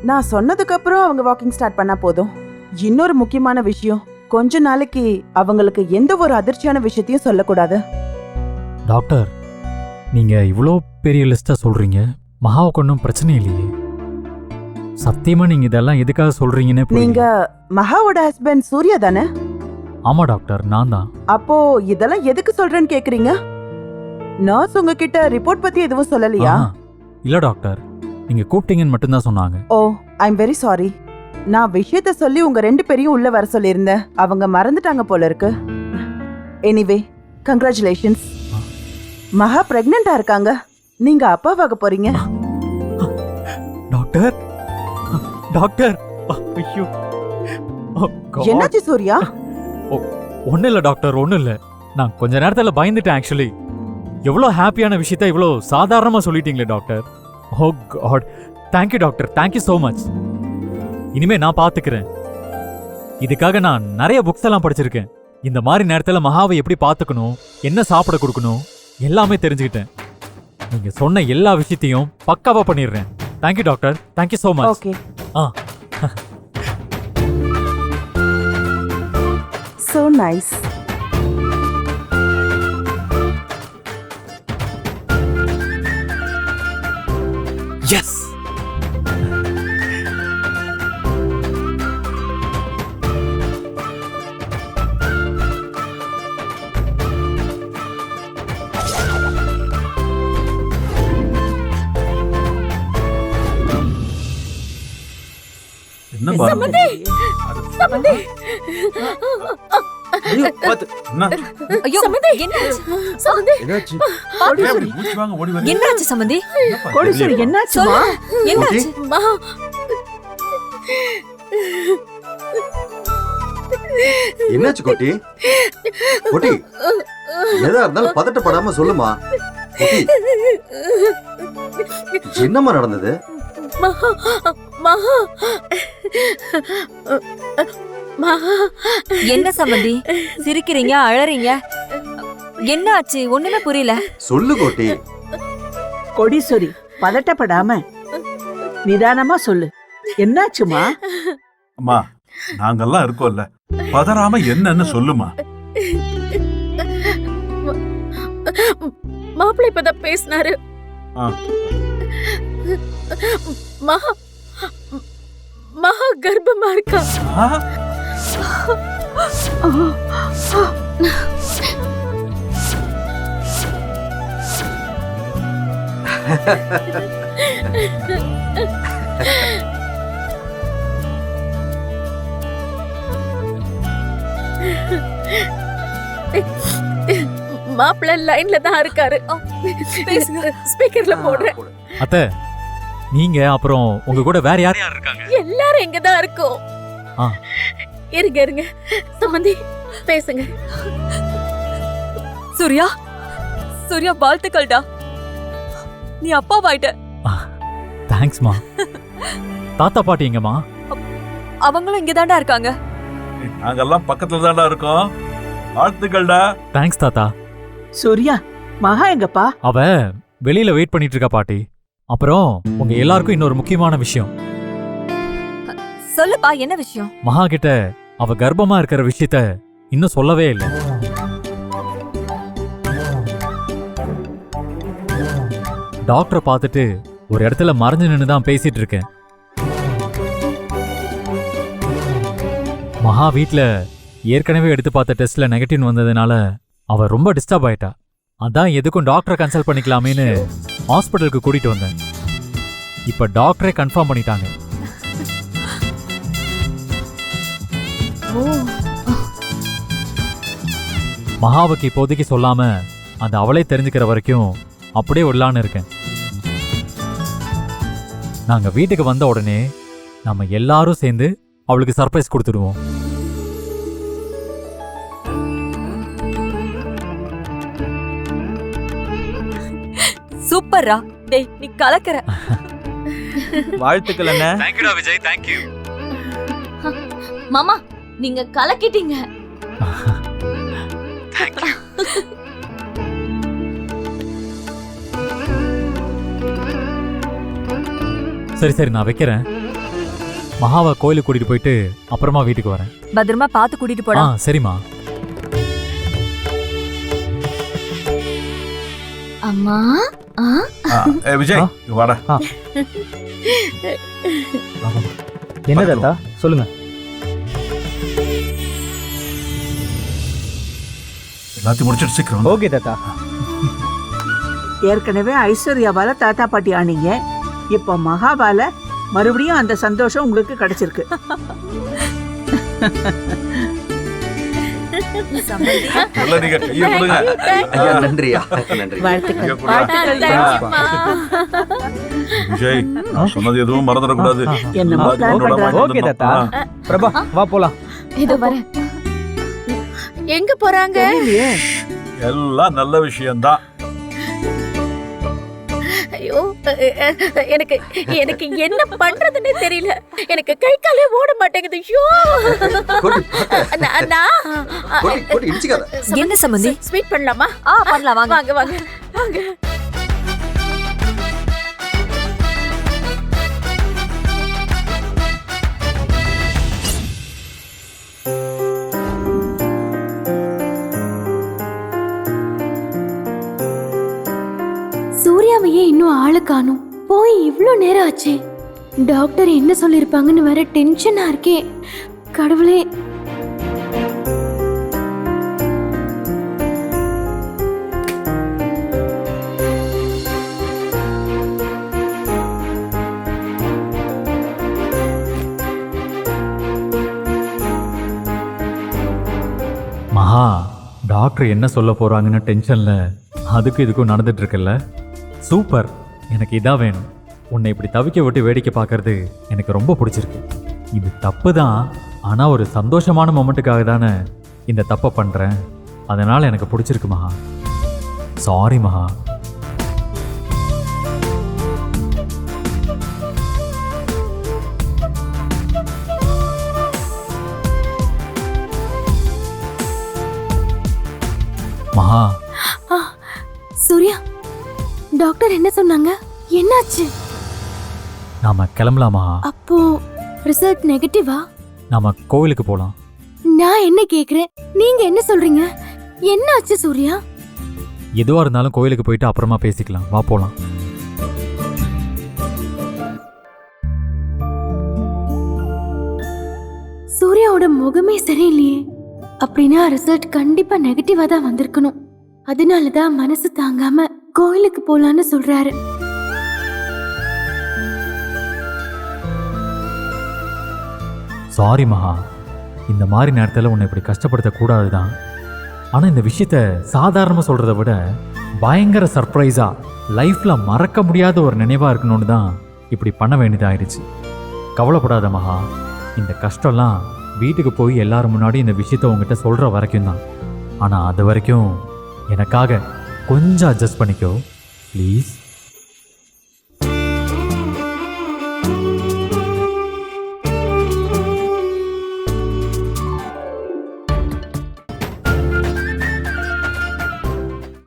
நான் சொன்னதுக்கு அப்புறம் அவங்க வாக்கிங் ஸ்டார்ட் பண்ணா போதும். இன்னொரு முக்கியமான விஷயம், கொஞ்ச நாளைக்கு அவங்களுக்கு எந்த ஒரு அதிர்ச்சியான விஷயத்தையும் சொல்லக்கூடாது. டாக்டர், நீங்க இவ்வளோ பெரிய லிஸ்டா சொல்றீங்க, மகாவுக்கு ஒன்றும் பிரச்சனை இல்லையே. சத்தியமா நீங்க இதெல்லாம் எதுக்காக சொல்றீங்கன்னு நீங்க மகாவோட ஹஸ்பண்ட் சூர்யா தானே? ஆமா டாக்டர், நான் தான். அப்போ இதெல்லாம் எதுக்கு சொல்றேன்னு கேக்குறீங்க? நர்ஸ் உங்ககிட்ட ரிப்போர்ட் பத்தி எதுவும் சொல்லலையா? இல்ல டாக்டர், நீங்க கூப்பிட்டீங்கன்னு மட்டும்தான் சொன்னாங்க. ஓ, ஐ எம் வெரி சாரி. நான் விஷயத்த சொல்லி உங்க 2 பேரையும் உள்ள வர சொல்லியிருந்தேன். அவங்க மறந்துட்டாங்க போல இருக்கு. Anyway, congratulations. மகா பிரெக்னெண்டா இருக்காங்க. நீங்க அப்பாவாக போறீங்க. டாக்டர், டாக்டர், ஐயோ, என்னாச்சு சூர்யா? ஒன்னும் இல்ல டாக்டர், ஒன்னும் இல்ல. நான் கொஞ்ச நேரத்துல பயந்துட்டேன். ஆக்சுவலி எவ்வளவு ஹாப்பியான விஷயத்த இவ்வளவு சாதாரணமா சொல்லிட்டீங்களே doctor. Oh god, thank you doctor, thank you so much. இனிமே நான் பாத்துக்கிறேன். இதுக்காக நான் நிறைய புக்ஸ் எல்லாம் படிச்சிருக்கேன். இந்த மாதிரி நேரத்துல மகாவை எப்படி பாத்துக்கணும், என்ன சாப்பிட கொடுக்கணும் எல்லாமே தெரிஞ்சுக்கிட்டேன். நீங்க சொன்ன எல்லா விஷயத்தையும் பக்காவா பண்ணிடுறேன். Thank you doctor, thank you so much. Okay. So nice. Yes. என்ன பாருங்க. சமந்தி. ஐயோ பாத்து. என்ன? ஐயோ சமந்தி, என்னாச்சு? சமந்தி. என்னாச்சு? கோடீஸ்வரி. அப்படி மூச்சு வாங்க ஓடி வரீங்க. என்னாச்சு சமந்தி? கோடீஸ்வரி, என்னாச்சுமா? என்னாச்சு? மா. என்னாச்சு கோட்டி? கோட்டி, எதா இருந்தாலும் பதட்டப்படாம சொல்லுமா. கோட்டி, என்னம்மா நடந்தது? மகா, மகா, மகா. என்ன சம்பந்தி, சிரிக்கிறீங்க, அழறீங்க? என்ன ஆச்சு? ஒண்ணுமே புரியல. சொல்லு கோட்டி. கோடீஸ்வரி, பதட்டப்படாம நிதானமா சொல்லு. என்னாச்சுமா? அம்மா, நாங்கெல்லாம் இருக்கோம்ல, பதறாம என்னன்னு சொல்லுமா. மாப்பிள்ளை இப்பதான் பேசினாரு. மகா, மகா கர்ப்பமா இருக்கா. மாப்பிள்ளை லைன்ல தான் இருக்காரு. ஸ்பீக்கர்ல போடுறேன். அத்தை, நீங்க அப்புறம் உங்க கூட வேற யார் யார் இருக்காங்க? எல்லாரும் இங்க தான் இருக்கோம். இருங்க இருங்க, சம்பந்தி பேசுங்க. சூர்யா, சூர்யா, வாழ்த்துக்கள்டா, நீ அப்பாவாயிட்ட. தேங்க்ஸ்மா. தாத்தா பாட்டி எங்கம்மா? அவங்களும் இங்கதான்டா இருக்காங்க. நாங்கெல்லாம் பக்கத்துல தான்டா இருக்கோம். வாழ்த்துக்கள்டா. தேங்க்ஸ் தாத்தா. சூர்யா, மகா எங்கப்பா? அவ வெளியில வெயிட் பண்ணிட்டு இருக்கா பாட்டி. அப்புறம் உங்க எல்லாருக்கும் இன்னொரு முக்கியமான விஷயம். சொல்லுப்பா, என்ன விஷயம்? மகா கிட்ட அவ கர்ப்பமா இருக்கிற விஷயத்த இன்னும் சொல்லவே இல்லை. டாக்டரை பார்த்துட்டு ஒரு இடத்துல மறைஞ்சு நின்று தான் பேசிட்டு இருக்கேன். மகா வீட்ல ஏற்கனவே எடுத்து பார்த்த டெஸ்ட்ல நெகட்டிவ் வந்ததுனால அவ ரொம்ப டிஸ்டர்ப் ஆயிட்டா. அதான் எதுக்கும் டாக்டரை கன்சல்ட் பண்ணிக்கலாமேன்னு ஹாஸ்பிட்டலுக்கு கூட்டிட்டு வந்தேன். இப்ப டாக்டரே கன்ஃபார்ம் பண்ணிட்டாங்க. மகாவுக்கு இப்போதைக்கு சொல்லாம அந்த அவளே தெரிஞ்சுக்கிற வரைக்கும் அப்படியே விடலான்னு இருக்கேன். நாங்க வீட்டுக்கு வந்த உடனே நம்ம எல்லாரும் சேர்ந்து அவளுக்கு சர்ப்ரைஸ் கொடுத்துடுவோம். சூப்பர்ரா, டேய் நீ கலக்கற. வாழ்த்துக்கள் அண்ணா. தேங்க்யூடா விஜய், தேங்க்யூ. மாமா, நீங்க கலக்கிட்டீங்க. சரி சரி, நான் வைக்கிறேன். மகாவை கோயிலுக்கு கூட்டிட்டு போயிட்டு அப்புறமா வீட்டுக்கு வரேன். பத்திரமா பார்த்து கூட்டிட்டு போடா. சரிம்மா. அம்மா விஜய் வாடா. என்ன தாத்தா சொல்லுங்க. எல்லாத்தையும் முடிச்சிட்டு சீக்கிரம். ஓகே தாத்தா. ஏற்கனவே ஐஸ்வர்யாவால தாத்தா பாட்டி ஆனீங்க, இப்ப மகாவால மறுபடியும் அந்த சந்தோஷம் உங்களுக்கு கிடைச்சிருக்கு. சம்மந்தி. எல்லாம் நீங்க கையை கொடுங்க. ஐயா நன்றியா நன்றி. வாழ்த்துக்கள். ஐயா, கொடுங்க. விஜய் நான் சொன்னது எதுவும் மறந்துடக்கூடாது. என்னமோ plan உன்னோட பண்றாங்க. வாங்கி ஓகே தாத்தா. வந்துடணும். பிரபா வா போலாம். இதோ வரேன். எங்க போறாங்க? தெரியலையே. எல்லாம் நல்ல விஷயம்தான். ஐயோ எனக்கு எனக்கு என்ன பண்றதுன்னே தெரியல. எனக்கு கை காலே ஓட மாட்டேங்குது. ஐயோ கோட்டி பாத்து. நான் கோட்டி கோட்டி இடிச்சுக்காத. என்ன சம்மந்தி? ஸ்வீட் பண்ணலாமா? பண்ணலாம் வாங்க. வாங்க வாங்க வாங்க. சூர்யாவையே இன்னும் ஆளை காணும். போய் இவ்ளோ நேரம் ஆச்சே. டாக்டர் என்ன சொல்லிருப்பாங்கன்னு வேற டென்ஷனா இருக்கே. கடவுளே. மகா, டாக்டர் என்ன சொல்ல போறாங்கன்னு டென்ஷன்ல அதுக்கும் இதுக்கும் நடந்துட்டு இருக்குல்ல. சூப்பர், எனக்கு இதான் வேணும். உன்னை இப்படி தவிக்க விட்டு வேடிக்கை பார்க்கறது எனக்கு ரொம்ப பிடிச்சிருக்கு. இது தப்பு தான், ஆனால் ஒரு சந்தோஷமான மொமெண்ட்டுக்காக தானே இந்த தப்பை பண்ணுறேன். அதனால் எனக்கு பிடிச்சிருக்கு மகா. சாரி மகா. மகா, சூர்யா, டாக்டர் என்ன சொன்னாங்க? என்னாச்சு? நாம கிளம்பலாம் மகா. அப்போ ரிசல்ட் நெகட்டிவா? நாம கோவிலுக்கு போகலாம். நான் என்ன கேக்குறேன், நீங்க என்ன சொல்றீங்க? என்னாச்சு சூர்யா? எதுவாக இருந்தாலும் கோவிலுக்கு போயிட்டு அப்புறமா பேசிக்கலாம். வா போகலாம். சூர்யாவோட முகமே சரியில்லையே. அப்படின்னா ரிசல்ட் கண்டிப்பா நெகட்டிவா தான் வந்திருக்கணும். அதனாலதான் மனசு தாங்காம கோயிலுக்கு போலான்னு சொல்றாரு. சாரி மகா, இந்த மாதிரி நேரத்தில் உன்னை இப்படி கஷ்டப்படுத்தக்கூடாது தான். ஆனால் இந்த விஷயத்த சாதாரணமாக சொல்கிறத விட பயங்கர சர்ப்ரைஸாக லைஃப்பில் மறக்க முடியாத ஒரு நினைவாக இருக்கணும்னு தான் இப்படி பண்ண வேண்டியதாகிடுச்சு. கவலைப்படாத மகா, இந்த கஷ்டம்லாம் வீட்டுக்கு போய் எல்லாரும் முன்னாடி இந்த விஷயத்த உங்ககிட்ட சொல்கிற வரைக்கும் தான். ஆனால் அது வரைக்கும் எனக்காக கொஞ்சம் அட்ஜஸ்ட் பண்ணிக்கோ ப்ளீஸ்.